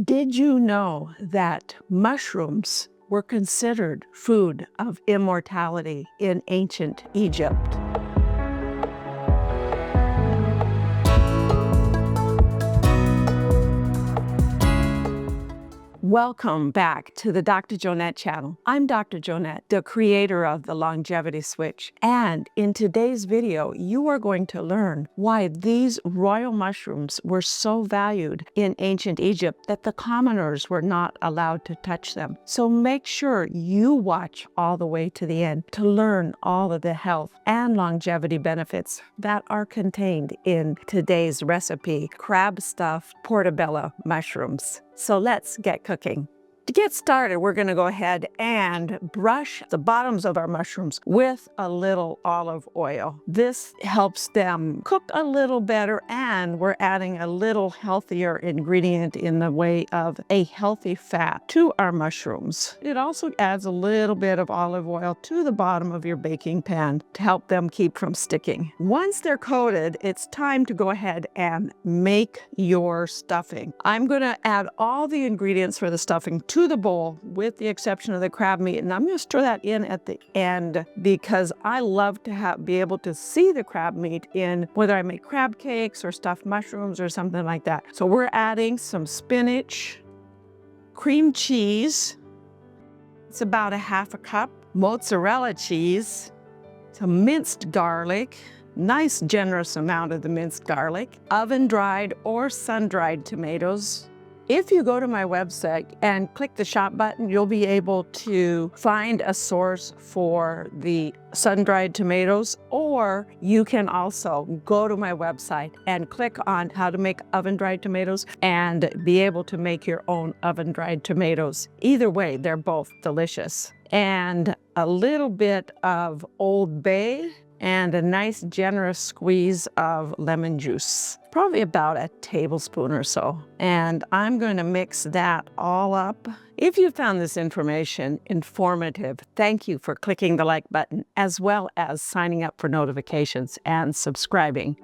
Did you know that mushrooms were considered food of immortality in ancient Egypt? Welcome back to the Dr. Joanette channel. I'm Dr. Joanette, the creator of the Longevity Switch. And in today's video, you are going to learn why these royal mushrooms were so valued in ancient Egypt that the commoners were not allowed to touch them. So make sure you watch all the way to the end to learn all of the health and longevity benefits that are contained in today's recipe, crab-stuffed portobello mushrooms. So let's get cooking. To get started, we're going to go ahead and brush the bottoms of our mushrooms with a little olive oil. This helps them cook a little better, and we're adding a little healthier ingredient in the way of a healthy fat to our mushrooms. It also adds a little bit of olive oil to the bottom of your baking pan to help them keep from sticking. Once they're coated, it's time to go ahead and make your stuffing. I'm going to add all the ingredients for the stuffing to the bowl with the exception of the crab meat, and I'm going to stir that in at the end because I love to be able to see the crab meat in whether I make crab cakes or stuffed mushrooms or something like that. So we're adding some spinach, cream cheese, it's about a half a cup, mozzarella cheese, some minced garlic, nice generous amount of the minced garlic, oven-dried or sun-dried tomatoes. If you go to my website and click the shop button, you'll be able to find a source for the sun-dried tomatoes, or you can also go to my website and click on how to make oven-dried tomatoes and be able to make your own oven-dried tomatoes. Either way, they're both delicious. And a little bit of Old Bay and a nice generous squeeze of lemon juice, probably about a tablespoon or so. And I'm going to mix that all up. If you found this information informative, thank you for clicking the like button, as well as signing up for notifications and subscribing.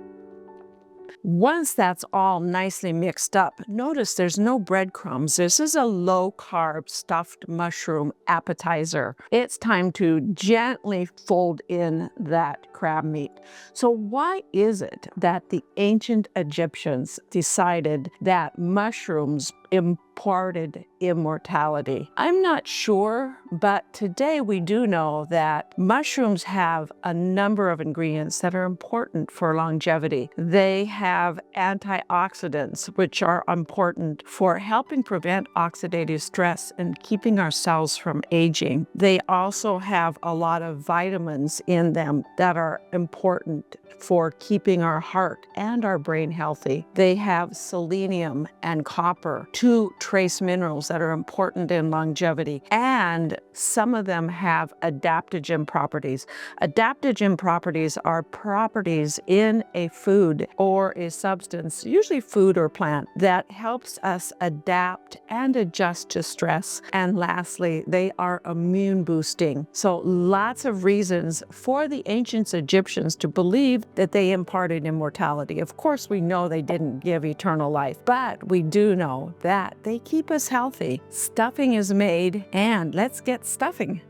Once that's all nicely mixed up, notice there's no breadcrumbs. This is a low-carb stuffed mushroom appetizer. It's time to gently fold in that crab meat. So why is it that the ancient Egyptians decided that mushrooms imparted immortality? I'm not sure, but today we do know that mushrooms have a number of ingredients that are important for longevity. They have antioxidants, which are important for helping prevent oxidative stress and keeping our cells from aging. They also have a lot of vitamins in them that are important for keeping our heart and our brain healthy. They have selenium and copper, two trace minerals that are important in longevity, and some of them have adaptogen properties. Adaptogen properties are properties in a food or a substance, usually food or plant, that helps us adapt and adjust to stress. And lastly, they are immune boosting. So lots of reasons for the ancient Egyptians to believe that they imparted immortality. Of course, we know they didn't give eternal life, but we do know that they keep us healthy. Stuffing is made, and let's get stuffing.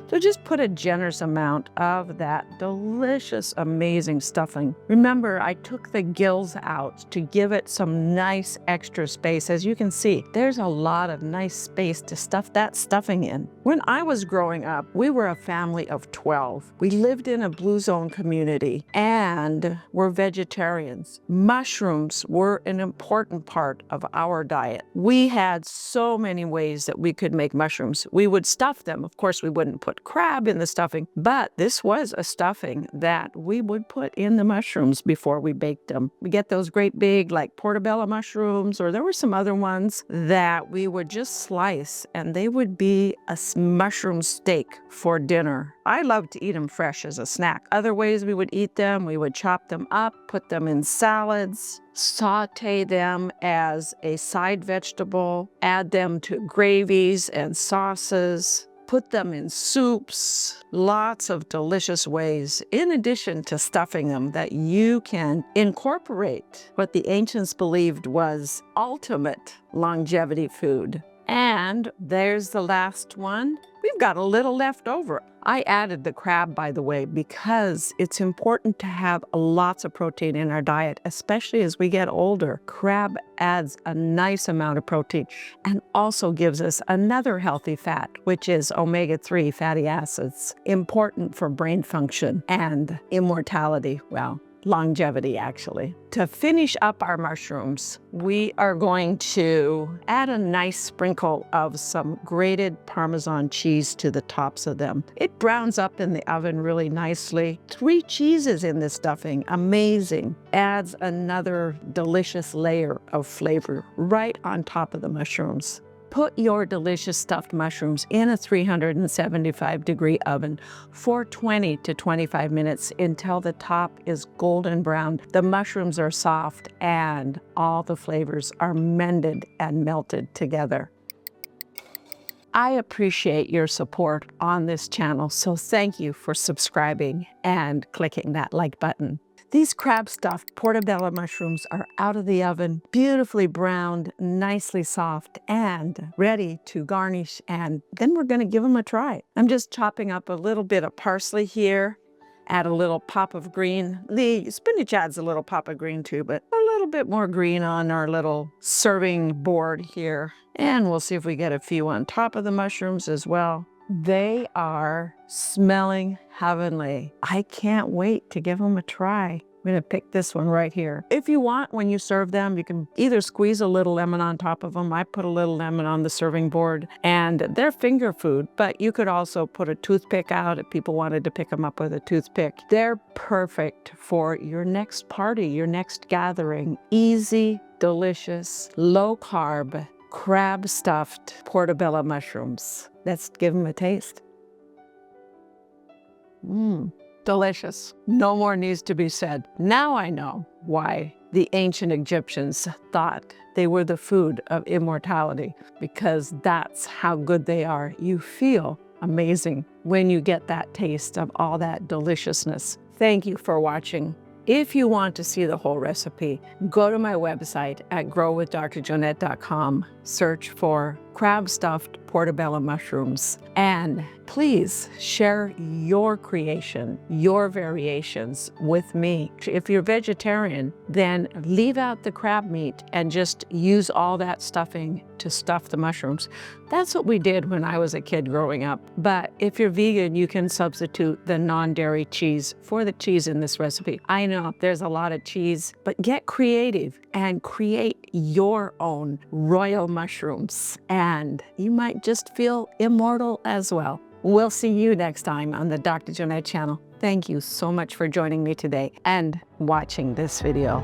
So just put a generous amount of that delicious, amazing stuffing. Remember, I took the gills out to give it some nice extra space. As you can see, there's a lot of nice space to stuff that stuffing in. When I was growing up, we were a family of 12. We lived in a blue zone community and were vegetarians. Mushrooms were an important part of our diet. We had so many ways that we could make mushrooms. We would stuff them. Of course, we wouldn't put crab in the stuffing, but this was a stuffing that we would put in the mushrooms before we baked them. We get those great big like portobello mushrooms, or there were some other ones that we would just slice, and they would be a mushroom steak for dinner. I love to eat them fresh as a snack. Other ways we would eat them, we would chop them up, put them in salads, saute them as a side vegetable, add them to gravies and sauces, put them in soups, lots of delicious ways, in addition to stuffing them, that you can incorporate what the ancients believed was ultimate longevity food. And there's the last one. We've got a little left over. I added the crab, by the way, because it's important to have lots of protein in our diet, especially as we get older. Crab adds a nice amount of protein and also gives us another healthy fat, which is omega-3 fatty acids, important for brain function and immortality. Well, longevity, actually. To finish up our mushrooms, we are going to add a nice sprinkle of some grated Parmesan cheese to the tops of them. It browns up in the oven really nicely. 3 cheeses in this stuffing, amazing. Adds another delicious layer of flavor right on top of the mushrooms. Put your delicious stuffed mushrooms in a 375-degree oven for 20 to 25 minutes until the top is golden brown. The mushrooms are soft and all the flavors are mended and melted together. I appreciate your support on this channel, so thank you for subscribing and clicking that like button. These crab-stuffed portobello mushrooms are out of the oven, beautifully browned, nicely soft, and ready to garnish, and then we're gonna give them a try. I'm just chopping up a little bit of parsley here, add a little pop of green. The spinach adds a little pop of green too, but a little bit more green on our little serving board here. And we'll see if we get a few on top of the mushrooms as well. They are smelling heavenly. I can't wait to give them a try. I'm gonna pick this one right here. If you want, when you serve them, you can either squeeze a little lemon on top of them. I put a little lemon on the serving board, and they're finger food, but you could also put a toothpick out if people wanted to pick them up with a toothpick. They're perfect for your next party, your next gathering. Easy, delicious, low carb, crab stuffed portobello mushrooms. Let's give them a taste. Delicious. No more needs to be said. Now I know why the ancient Egyptians thought they were the food of immortality, because that's how good they are. You feel amazing when you get that taste of all that deliciousness. Thank you for watching. If you want to see the whole recipe, go to my website at growwithdrjoanette.com, search for crab stuffed portobello mushrooms, and please share your creation, your variations with me. If you're vegetarian, then leave out the crab meat and just use all that stuffing to stuff the mushrooms. That's what we did when I was a kid growing up. But if you're vegan, you can substitute the non-dairy cheese for the cheese in this recipe. I know there's a lot of cheese, but get creative and create your own royal mushrooms, and you might just feel immortal as well. We'll see you next time on the Dr. Joanette channel. Thank you so much for joining me today and watching this video.